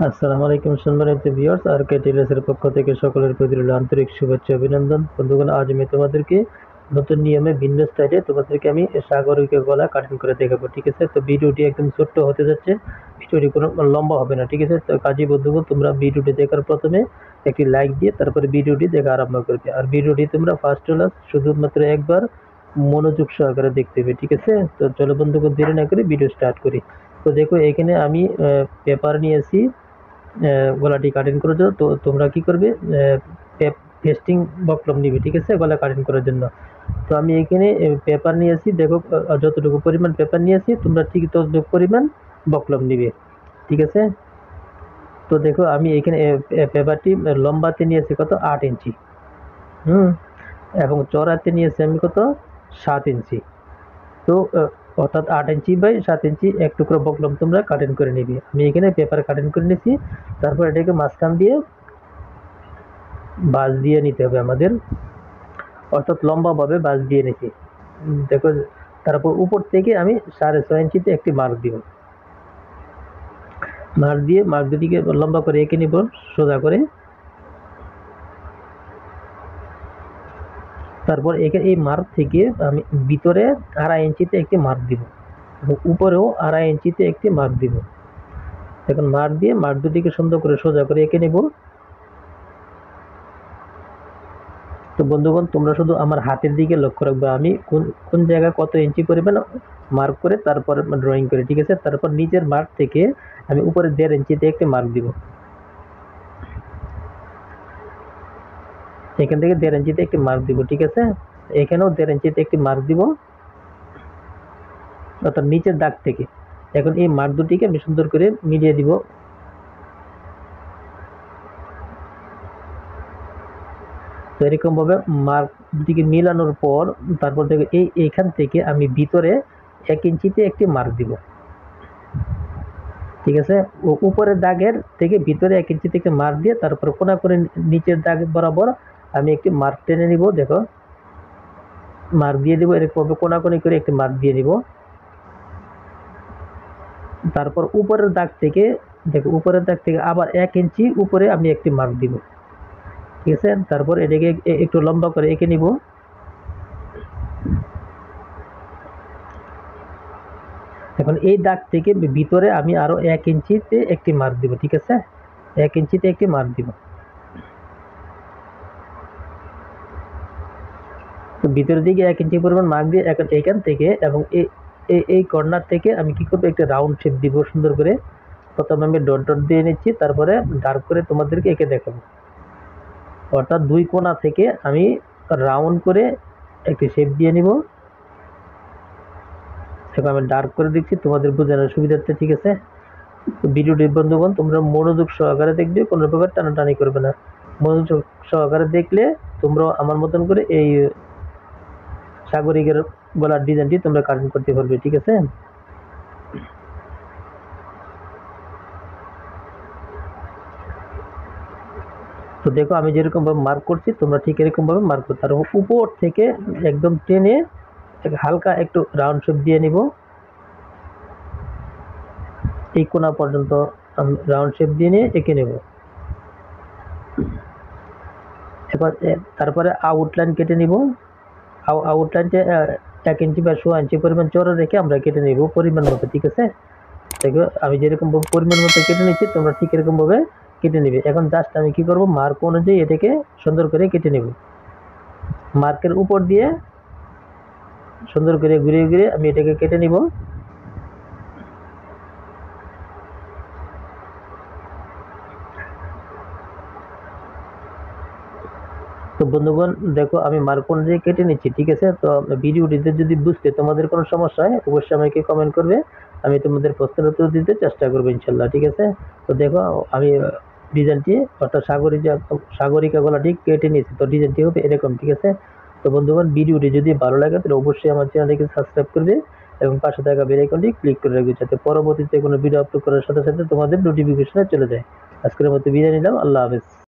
আসসালামু আলাইকুম সম্মানিত ভিউয়ার্স, আর কে টেলার্সের পক্ষ থেকে সকলের প্রতি রইল আন্তরিক শুভেচ্ছা অভিনন্দন। বন্ধুগণ, আজ আমি তোমাদেরকে নতুন নিয়মে ভিন্ন স্টাইলে তোমাদেরকে আমি সাগরিকা গলা কাটিং করে দেখাবো। ঠিক আছে, তো ভিডিওটি একদম ছোট্ট হতে যাচ্ছে, ভিডিওটি কোনো লম্বা হবে না। ঠিক আছে, তো কাজী বন্ধুগণ, তোমরা ভিডিওটি দেখার প্রথমে একটি লাইক দিয়ে তারপরে ভিডিওটি দেখা আরম্ভ করবে। আর ভিডিওটি তোমরা ফার্স্ট ক্লাস শুধুমাত্র একবার মনোযোগ সহকারে দেখতে হবে। ঠিক আছে, তো চলো বন্ধুগণ, দেরি না করে ভিডিও স্টার্ট করি। তো দেখো, এখানে আমি পেপার নিয়েছি গলাটি কাটিং করে দাও। তো তোমরা কি করবে, পেস্টিং বকলম নিবে। ঠিক আছে, গলা কাটিং করার জন্য। তো আমি এখানে পেপার নিয়েছি, দেখো যতটুকু পরিমাণ পেপার নিয়েছি তোমরা ঠিক ততটুকু পরিমাণ বকলম নিবে। ঠিক আছে, তো দেখো আমি এখানে পেপারটি লম্বাতে নিয়েছি কত 8 ইঞ্চি, এবং চড়াতে নিয়েছি আমি কত 7 ইঞ্চি। তো অর্থাৎ 8 ইঞ্চি বাই 7 ইঞ্চি এক টুকরো বকলম তোমরা কাটিং করে নিবি। আমি এখানে পেপার কাটিং করে নিয়েছি, তারপর এটাকে মাঝখান দিয়ে বাঁশ দিয়ে নিতে হবে আমাদের, অর্থাৎ লম্বাভাবে বাঁশ দিয়ে নিছি। দেখো, তারপর উপর থেকে আমি 6.5 ইঞ্চিতে একটি মার্ক দিব। মার্ক দিয়ে মার্ক দুটিকে লম্বা করে এঁকে নিব সোজা করে। তারপর এই মার্ক থেকে আমি ভিতরে 2.5 ইঞ্চিতে একটি মার্ক দিব এবং উপরেও 2.5 ইঞ্চিতে একটি মার্ক দিব। এখন মার্ক দিয়ে মার্ক দুটিকে সুন্দর করে সোজা করে এঁকে নেব। তো বন্ধুগণ, তোমরা শুধু আমার হাতের দিকে লক্ষ্য রাখবে, আমি কোন জায়গায় কত ইঞ্চি পরিমাণ মার্ক করে তারপর ড্রয়িং করি। ঠিক আছে, তারপর নিচের মার্ক থেকে আমি উপরে 1.5 ইঞ্চিতে একটি মার্ক দিব। এখান থেকে 1.5 ইঞ্চিতে একটি মার্ক দিব। ঠিক আছে, এখানেও 1.5 ইঞ্চিতে একটি মার্ক দিব, অর্থাৎ নিচের দাগ থেকে। এখন এই মার্ক দুটিকে আমি সুন্দর করে মিলিয়ে দিব। তো এরকম ভাবে মার্ক দুটিকে মিলানোর পর তারপর দেখো এইখান থেকে আমি ভিতরে 1 ইঞ্চিতে একটি মার্ক দিব। ঠিক আছে, উপরের দাগের থেকে ভিতরে 1 ইঞ্চিতে একটি মার্ক দিয়ে তারপর কোনা করে নিচের দাগ বরাবর আমি একটি মার্ক টেনে নিব। দেখো, মার্ক দিয়ে দিব, এরকম কোনাকুনি করে একটি মার্ক দিয়ে দিব। তারপর উপরের দাগ থেকে দেখো, উপরের দাগ থেকে আবার 1 ইঞ্চি উপরে আমি একটি মার্ক দিব। ঠিক আছে, তারপর এটাকে একটু লম্বা করে এঁকে নিব। এখন এই দাগ থেকে ভিতরে আমি আরো 1 ইঞ্চিতে একটি মার্ক দিব। ঠিক আছে, 1 ইঞ্চিতে একটি মার্ক দিব। তো ভিতরের দিকে 1 ইঞ্চি পরিমাণ মার্ক দিয়ে এখন এইখান থেকে এবং এই কর্নার থেকে আমি কি করবো, একটা রাউন্ড শেপ দিব সুন্দর করে। প্রথমে আমি ডট ডট দিয়ে নিচ্ছি, তারপরে ডার্ক করে তোমাদেরকে এঁকে দেখাবো। অর্থাৎ দুই কোণা থেকে আমি রাউন্ড করে একটি শেপ দিয়ে নিব। এখন আমি ডার্ক করে দিচ্ছি তোমাদের বোঝানোর সুবিধার্থে। ঠিক আছে, তো ভিডিওটি বন্ধুগণ তোমরা মনোযোগ সহকারে দেখবে, কোনো প্রকার টানাটানি করবে না। মনোযোগ সহকারে দেখলে তোমরা আমার মতন করে এই সাগরিকের গলার ডিজাইনটি তোমরা কাটিং করতে পারবে। ঠিক আছে, তো দেখো আমি যেরকম ভাবে মার্ক করছি তোমরা ঠিক এরকম ভাবে মার্ক করতে। আর উপর থেকে একদম টেনে হালকা একটু রাউন্ড শেপ দিয়ে নিব, এই কোণা পর্যন্ত রাউন্ড শেপ দিয়ে নিয়ে এঁকে নেব। এবার তারপরে আউটলাইন কেটে নিব। আউটলাইনটা 1 ইঞ্চি বা 1.5 ইঞ্চি পরিমাণ চড়া রেখে আমরা কেটে নেব পরিমাণ মতো। ঠিক আছে, দেখো আমি যেরকম পরিমাণ মতো কেটে নিচ্ছি তোমরা ঠিক এরকম ভাবে কেটে নেবে। এখন জাস্ট আমি কি করব, মার্ক অনুযায়ী এটাকে সুন্দর করে কেটে নেব। মার্কের উপর দিয়ে সুন্দর করে ঘুরিয়ে ঘুরিয়ে আমি এটাকে কেটে নিব। তো বন্ধুগণ দেখো, আমি মার্ক অনুযায়ী কেটে নিচ্ছি। ঠিক আছে, তো ভিডিওটিতে যদি বুঝতে তোমাদের কোনো সমস্যা হয় অবশ্যই আমাকে কমেন্ট করবে, আমি তোমাদের প্রশ্নের উত্তর দিতে চেষ্টা করবো ইনশাল্লাহ। ঠিক আছে, তো দেখো আমি ডিজাইনটি অর্থাৎ সাগরিকা গলাটি কেটে নিয়েছি। তো ডিজাইনটি হবে এরকম। ঠিক আছে, তো বন্ধুগণ ভিডিওটি যদি ভালো লাগে তাহলে অবশ্যই আমার চ্যানেলটিকে সাবস্ক্রাইব করবে এবং পাশে থাকা বেল আইকনটি ক্লিক করে রাখবে, যাতে পরবর্তীতে কোনো ভিডিও আপলোড করার সাথে সাথে তোমাদের নোটিফিকেশনে চলে যায়। আজকের মতো বিদায় নিলাম, আল্লাহ হাফেজ।